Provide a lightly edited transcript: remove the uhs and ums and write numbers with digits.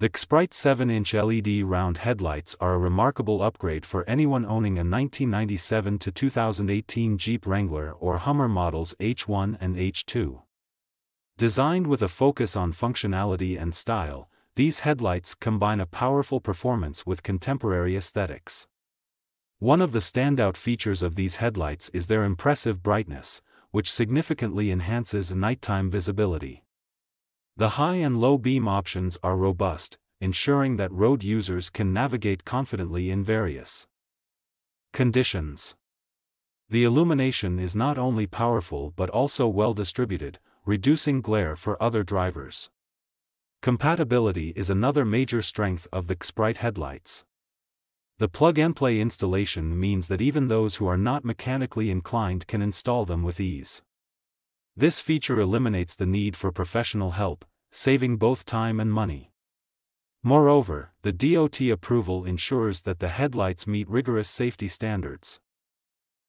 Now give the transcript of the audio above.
The Xprite 7-inch LED round headlights are a remarkable upgrade for anyone owning a 1997 to 2018 Jeep Wrangler or Hummer models H1 and H2. Designed with a focus on functionality and style, these headlights combine a powerful performance with contemporary aesthetics. One of the standout features of these headlights is their impressive brightness, which significantly enhances nighttime visibility. The high and low beam options are robust, ensuring that road users can navigate confidently in various conditions. The illumination is not only powerful but also well distributed, reducing glare for other drivers. Compatibility is another major strength of the Xprite headlights. The plug-and-play installation means that even those who are not mechanically inclined can install them with ease. This feature eliminates the need for professional help, saving both time and money. Moreover, the DOT approval ensures that the headlights meet rigorous safety standards.